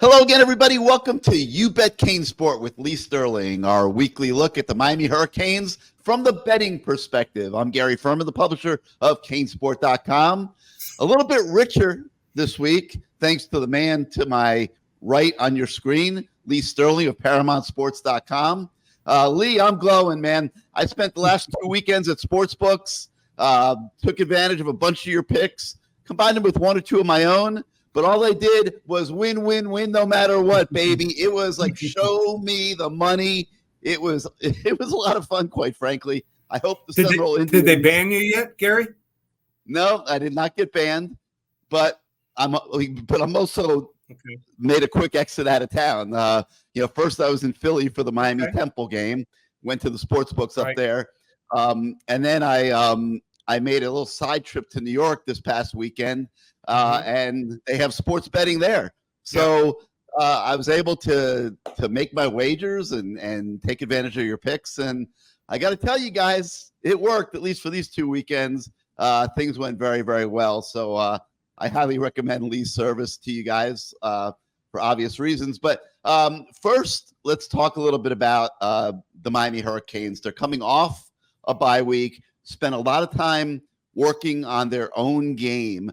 Hello again, everybody. Welcome to You Bet CaneSport with Lee Sterling, our weekly look at the Miami Hurricanes from the betting perspective. I'm Gary Furman, the publisher of CaneSport.com. A little bit richer this week, thanks to the man to my right on your screen, Lee Sterling of ParamountSports.com. Lee, I'm glowing, man. I spent the last 2 weekends at sportsbooks, took advantage of a bunch of your picks, combined them with one or two of my own. But all they did was win, win, win, no matter what, baby. It was like, show me the money. It was a lot of fun, quite frankly. I hope the Seminole Indians. Did they ban you yet, Gary? No, I did not get banned, but I'm also made a quick exit out of town. First I was in Philly for the Miami Temple game, went to the sports books up there, and then I made a little side trip to New York this past weekend. And they have sports betting there. So I was able to make my wagers and take advantage of your picks. And I got to tell you guys, it worked, at least for these 2 weekends. Things went very, very well. So I highly recommend Lee's service to you guys for obvious reasons. But first, let's talk a little bit about the Miami Hurricanes. They're coming off a bye week, spent a lot of time working on their own game.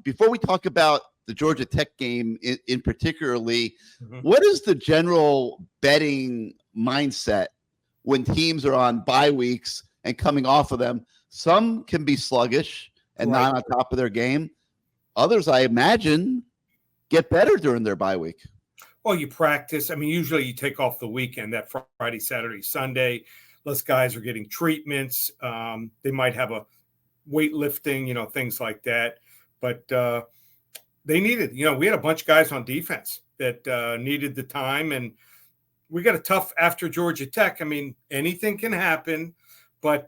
Before we talk about the Georgia Tech game in particularly, what is the general betting mindset when teams are on bye weeks and coming off of them? Some can be sluggish and not on top of their game. Others, I imagine, get better during their bye week. Well, you practice. I mean, usually you take off the weekend, that Friday, Saturday, Sunday. Less guys are getting treatments. They might have a weightlifting, things like that. But they needed, we had a bunch of guys on defense that needed the time. And we got a tough after Georgia Tech. I mean, anything can happen, but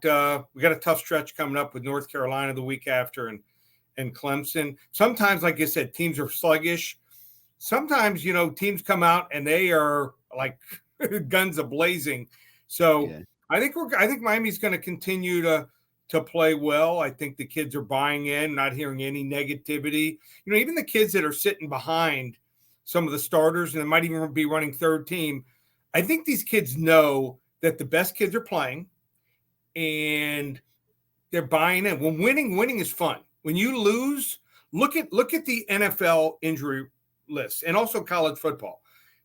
we got a tough stretch coming up with North Carolina the week after and Clemson. Sometimes, like I said, teams are sluggish. Sometimes, teams come out and they are like guns a-blazing. So I think Miami's going to continue to play well. I think the kids are buying in, not hearing any negativity. Even the kids that are sitting behind some of the starters and they might even be running third team, I think these kids know that the best kids are playing and they're buying in. When winning is fun. When you lose, look at the NFL injury list and also college football.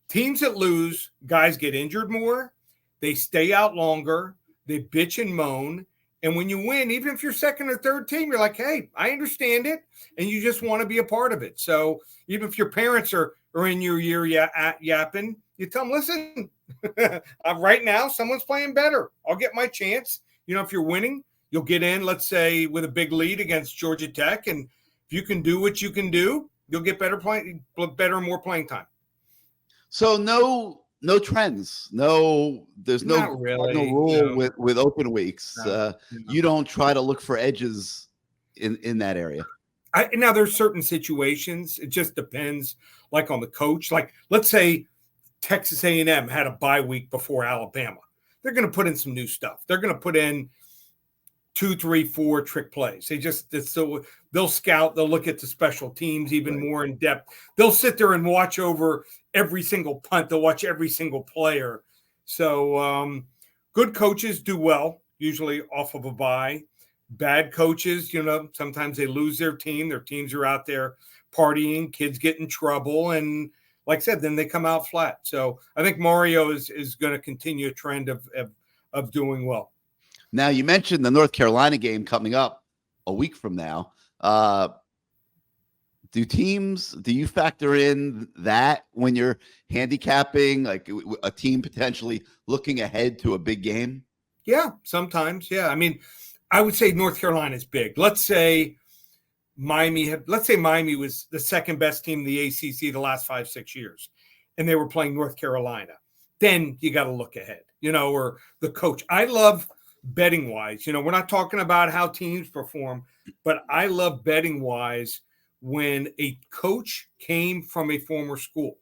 Teams that lose, guys get injured more, they stay out longer, they bitch and moan. And when you win, even if you're second or third team, you're like, hey, I understand it. And you just want to be a part of it. So even if your parents are in your ear yapping, you tell them, listen, right now, someone's playing better. I'll get my chance. If you're winning, you'll get in, let's say, with a big lead against Georgia Tech. And if you can do what you can do, you'll get better, more playing time. So no trends. There's no rule with open weeks. You don't try to look for edges in that area. Now there's certain situations. It just depends, like on the coach. Like let's say Texas A&M had a bye week before Alabama. They're going to put in some new stuff. They're going to put in 2, 3, 4 trick plays. They'll scout. They'll look at the special teams even more in depth. They'll sit there and watch over every single punt. They'll watch every single player. So good coaches do well, usually off of a bye. Bad coaches, sometimes they lose their team. Their teams are out there partying, kids get in trouble. And like I said, then they come out flat. So I think Mario is going to continue a trend of doing well. Now, you mentioned the North Carolina game coming up a week from now. Do you factor in that when you're handicapping, like a team potentially looking ahead to a big game? Yeah, sometimes. Yeah. I mean, I would say North Carolina is big. Let's say Miami was the second best team in the ACC the last 5-6 years, and they were playing North Carolina. Then you got to look ahead, or the coach. I love betting wise, we're not talking about how teams perform, but I love betting wise when a coach came from a former school.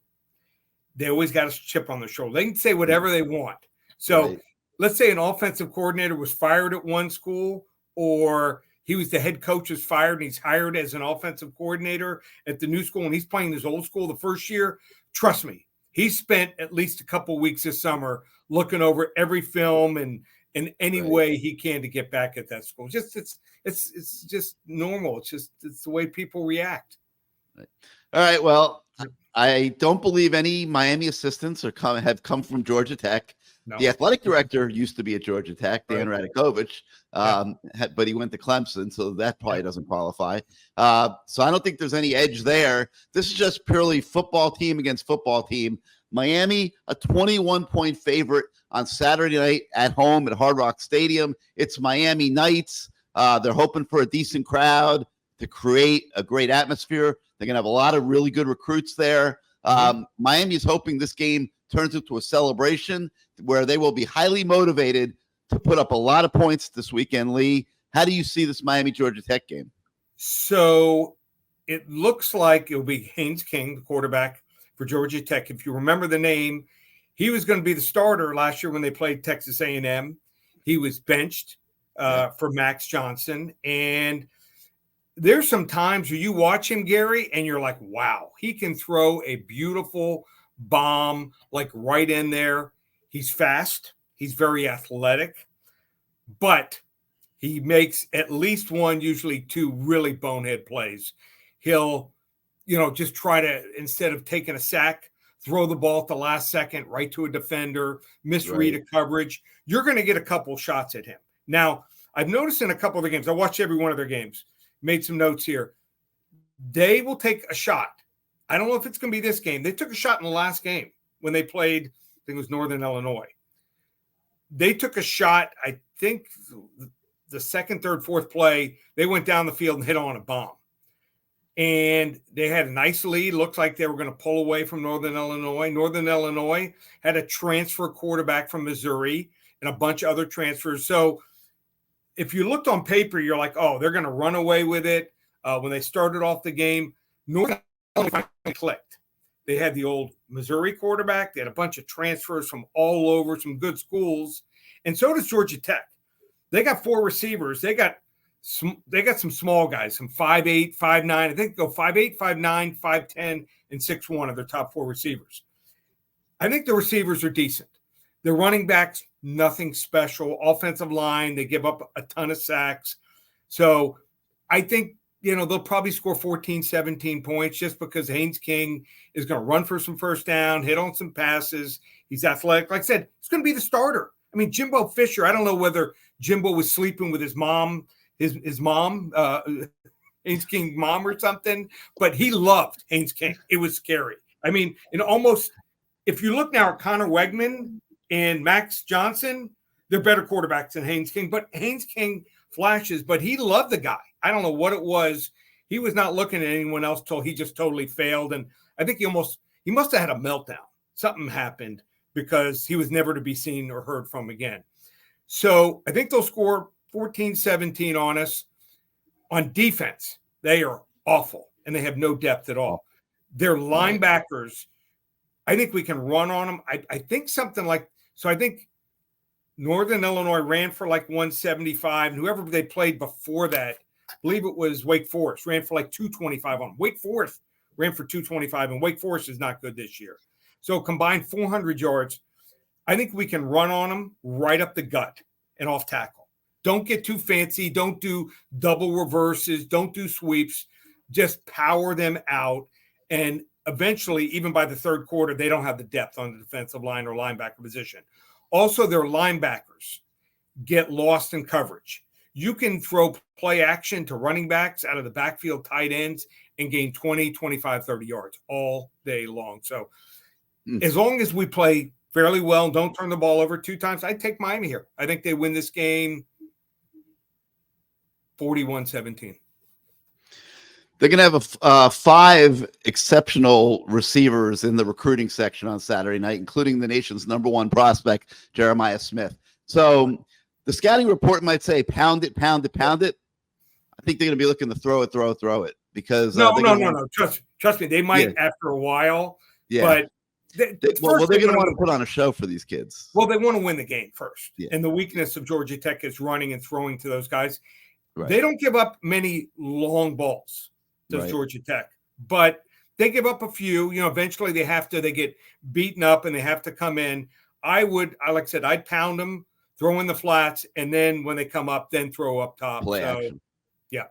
They always got a chip on their shoulder. They can say whatever they want. So let's say an offensive coordinator was fired at one school, or He was the head coach, was fired, and he's hired as an offensive coordinator at the new school, and he's playing his old school the first year. Trust me, he spent at least a couple weeks this summer looking over every film and in any way he can to get back at that school. It's just normal. It's the way people react. Right. All right. Well, I don't believe any Miami assistants have come from Georgia Tech. No. The athletic director used to be at Georgia Tech, Dan Radakovich, but he went to Clemson, so that probably doesn't qualify. So I don't think there's any edge there. This is just purely football team against football team. Miami, a 21-point favorite on Saturday night at home at Hard Rock Stadium. It's Miami Knights. They're hoping for a decent crowd to create a great atmosphere. They're going to have a lot of really good recruits there. Miami is hoping this game turns into a celebration where they will be highly motivated to put up a lot of points this weekend. Lee, how do you see this Miami-Georgia Tech game? So it looks like it'll be Haynes King, the quarterback for Georgia Tech. If you remember the name, he was going to be the starter last year when they played Texas A&M. He was benched for Max Johnson. And there's some times where you watch him, Gary, and you're like, wow, he can throw a beautiful bomb like right in there. He's fast. He's very athletic, but he makes at least one, usually two really bonehead plays. He'll, just try to, instead of taking a sack, throw the ball at the last second right to a defender, misread a coverage. You're going to get a couple shots at him. Now, I've noticed in a couple of their games, I watched every one of their games, made some notes here. They will take a shot. I don't know if it's going to be this game. They took a shot in the last game when they played, I think it was Northern Illinois. They took a shot, I think the second, third, fourth play, they went down the field and hit on a bomb. And they had a nice lead. Looks like they were going to pull away from Northern Illinois. Northern Illinois had a transfer quarterback from Missouri and a bunch of other transfers. So if you looked on paper, you're like, oh, they're going to run away with it. When they started off the game, Northern Illinois clicked. They had the old Missouri quarterback. They had a bunch of transfers from all over, some good schools. And so does Georgia Tech. They got four receivers. They got some small guys, some 5'8", 5'9". I think go 5'8", 5'9", 5'10", and 6'1" of their top four receivers. I think the receivers are decent. The running backs, nothing special. Offensive line, they give up a ton of sacks. So I think, they'll probably score 14, 17 points just because Haynes King is going to run for some first down, hit on some passes. He's athletic. Like I said, he's going to be the starter. I mean, Jimbo Fisher, I don't know whether Jimbo was sleeping with his mom, his mom, Haynes King's mom or something, but he loved Haynes King. It was scary. I mean, if you look now at Connor Wegman and Max Johnson, they're better quarterbacks than Haynes King, but Haynes King flashes, but he loved the guy. I don't know what it was. He was not looking at anyone else till he just totally failed. And I think he must have had a meltdown. Something happened because he was never to be seen or heard from again. So I think they'll score 14, 17 on us. On defense, they are awful, and they have no depth at all. Their linebackers, I think we can run on them. I think something like – so I think Northern Illinois ran for like 175, and whoever they played before that, I believe it was Wake Forest, ran for like 225 on them. Wake Forest ran for 225, and Wake Forest is not good this year. So combined 400 yards. I think we can run on them right up the gut and off tackle. Don't get too fancy. Don't do double reverses. Don't do sweeps. Just power them out. And eventually, even by the third quarter, they don't have the depth on the defensive line or linebacker position. Also, their linebackers get lost in coverage. You can throw play action to running backs out of the backfield, tight ends, and gain 20, 25, 30 yards all day long. So as long as we play fairly well and don't turn the ball over two times, I'd take Miami here. I think they win this game 41-17. They're going to have 5 exceptional receivers in the recruiting section on Saturday night, including the nation's #1 prospect, Jeremiah Smith. So the scouting report might say pound it, pound it, pound it. I think they're going to be looking to throw it because no. Trust me, they might after a while. Yeah, but they're going to want to put on a show for these kids. Well, they want to win the game first, and the weakness of Georgia Tech is running and throwing to those guys. Right. They don't give up many long balls, does Right. Georgia Tech, but they give up a few. Eventually they get beaten up and they have to come in. Like I said, I'd pound them, throw in the flats, and then when they come up, then throw up top. Play So, action. yeah.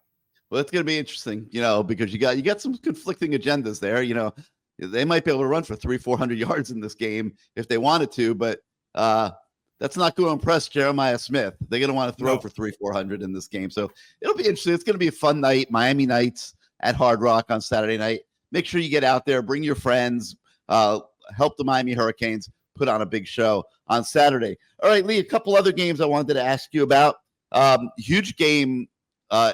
Well, it's going to be interesting, because you got some conflicting agendas there. They might be able to run for 300-400 yards in this game if they wanted to, but that's not going to impress Jeremiah Smith. They're going to want to throw for 300-400 in this game. So it'll be interesting. It's going to be a fun night. Miami Knights at Hard Rock on Saturday night. Make sure you get out there, bring your friends, help the Miami Hurricanes put on a big show on Saturday. All right, Lee, a couple other games I wanted to ask you about. Huge game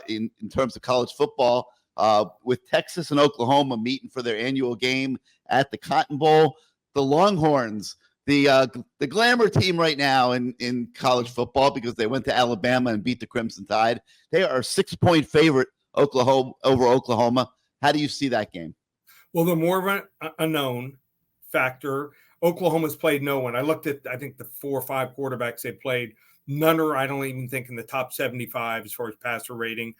in terms of college football with Texas and Oklahoma meeting for their annual game at the Cotton Bowl. The Longhorns, the glamour team right now in college football because they went to Alabama and beat the Crimson Tide. They are a 6-point favorite over Oklahoma. How do you see that game? Well, they're more of an unknown factor. Oklahoma's played no one. I looked at, I think, the 4 or 5 quarterbacks they played. None are, I don't even think, in the top 75 as far as passer rating.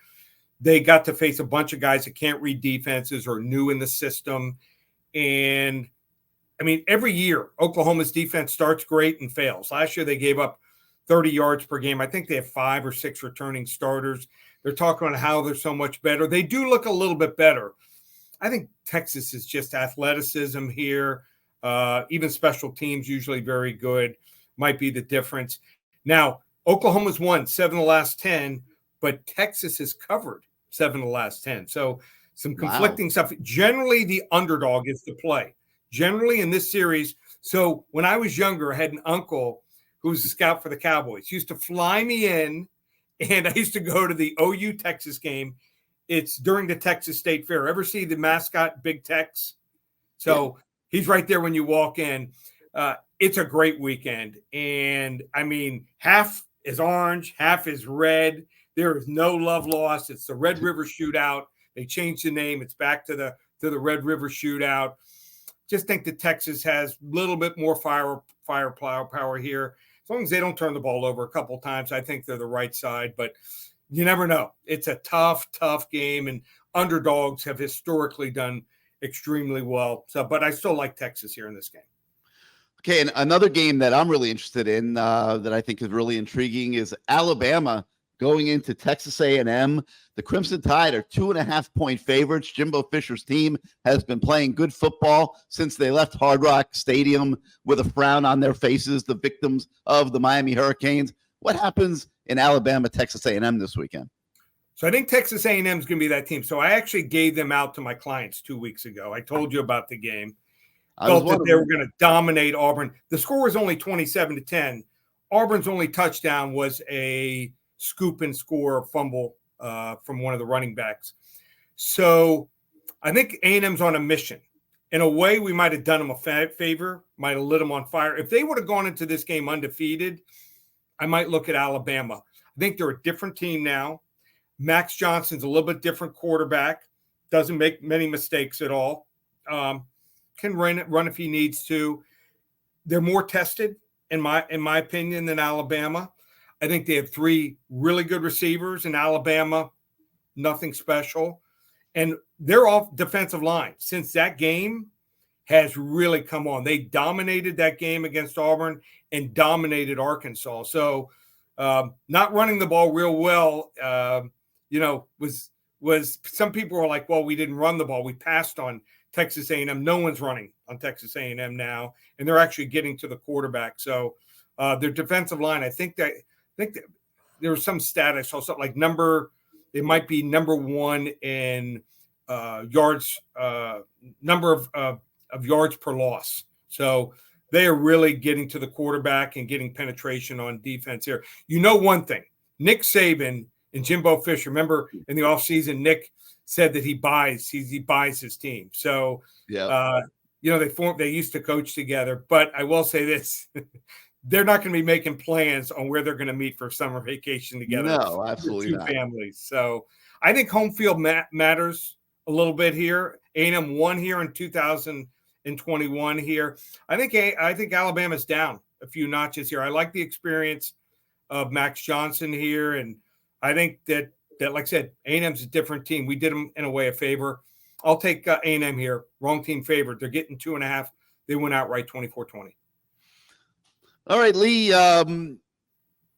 They got to face a bunch of guys that can't read defenses or new in the system. And, I mean, every year, Oklahoma's defense starts great and fails. Last year, they gave up 30 yards per game. I think they have 5 or 6 returning starters. They're talking about how they're so much better. They do look a little bit better. I think Texas is just athleticism here. Even special teams usually very good. Might be the difference. Now, Oklahoma's won 7 of the last 10, but Texas has covered 7 of the last 10. So some conflicting stuff. Generally, the underdog is the play. Generally in this series. So when I was younger, I had an uncle who was a scout for the Cowboys. He used to fly me in, and I used to go to the OU Texas game. It's during the Texas State Fair. Ever see the mascot, Big Tex? So he's right there when you walk in. It's a great weekend. And, I mean, half is orange, half is red. There is no love lost. It's the Red River Shootout. They changed the name. It's back to the Red River Shootout. Just think that Texas has a little bit more firepower here. As long as they don't turn the ball over a couple times, I think they're the right side. But you never know. It's a tough game, and underdogs have historically done extremely well. So, but I still like Texas here in this game. Okay, and another game that I'm really interested in that I think is really intriguing is Alabama going into Texas A&M. The Crimson Tide are 2.5-point favorites. Jimbo Fisher's team has been playing good football since they left Hard Rock Stadium with a frown on their faces, the victims of the Miami Hurricanes. What happens in Alabama, Texas A&M this weekend? So I think Texas A&M is going to be that team. So I actually gave them out to my clients 2 weeks ago. I told you about the game. I felt that they were going to dominate Auburn. The score was only 27-10. Auburn's only touchdown was a scoop and score fumble from one of the running backs. So I think A&M's on a mission. In a way, we might have done them a favor, might have lit them on fire. If they would have gone into this game undefeated, I might look at Alabama. I think they're a different team now. Max Johnson's a little bit different quarterback. Doesn't make many mistakes at all. Can run if he needs to. They're more tested, in my opinion, than Alabama. I think they have 3 really good receivers in Alabama. Nothing special. And their off defensive line, since that game, has really come on. They dominated that game against Auburn and dominated Arkansas. So not running the ball real well, was some people were like, well, we didn't run the ball. We passed on Texas A&M. No one's running on Texas A&M now, and they're actually getting to the quarterback. So their defensive line, I think that there was some stat I saw, something like they might be number 1 in yards, number of yards per loss. So they are really getting to the quarterback and getting penetration on defense here. You know one thing, Nick Saban and Jimbo Fisher, remember in the offseason, Nick said that he buys his team. So, they used to coach together. But I will say this, they're not going to be making plans on where they're going to meet for summer vacation together. No, absolutely not. Families. So I think home field matters a little bit here. A&M won here in 2021 here. I think Alabama's down a few notches here. I like the experience of Max Johnson here, and I think that that, like I said, A&M's a different team. We did them in a way a favor. I'll take A&M here. Wrong team favored. They're getting 2.5. They went outright 24-20. All right, Lee.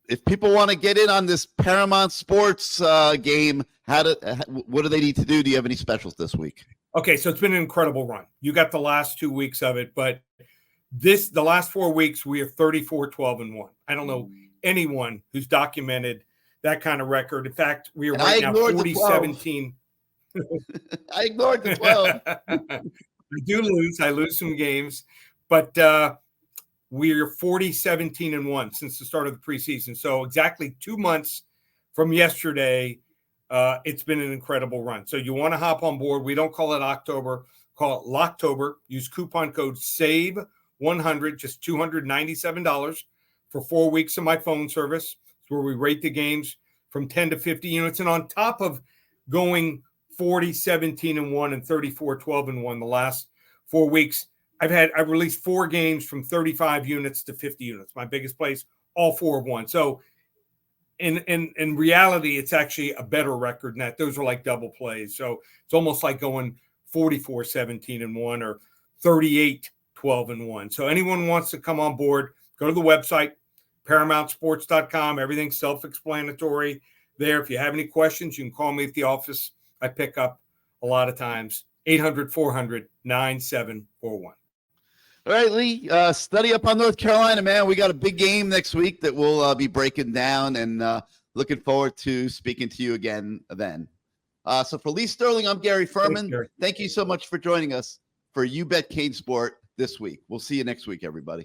If people want to get in on this Paramount Sports game, what do they need to do? Do you have any specials this week? Okay, so it's been an incredible run. You got the last 2 weeks of it, but the last 4 weeks, we are 34-12-1. I don't know anyone who's documented that kind of record. In fact, we are right now 40-17. I ignored the 12. I do lose. I lose some games, but we're 40-17-1 since the start of the preseason. So exactly 2 months from yesterday, it's been an incredible run. So you want to hop on board. We don't call it October. Call it Locktober. Use coupon code SAVE100, just $297 for 4 weeks of my phone service. It's where we rate the games from 10 to 50 units. And on top of going 40-17-1 and 34-12-1 the last 4 weeks, I've released 4 games from 35 units to 50 units. My biggest plays, all 4 have won. So in reality, it's actually a better record than that. Those are like double plays. So it's almost like going 44-17-1 or 38-12-1. So anyone wants to come on board, go to the website, ParamountSports.com. Everything's self-explanatory there. If you have any questions, you can call me at the office. I pick up a lot of times. 800-400-9741. All right, Lee, study up on North Carolina, man. We got a big game next week that we'll be breaking down, and looking forward to speaking to you again then. So for Lee Sterling, I'm Gary Furman. Thank you so much for joining us for You Bet CaneSport this week. We'll see you next week, everybody.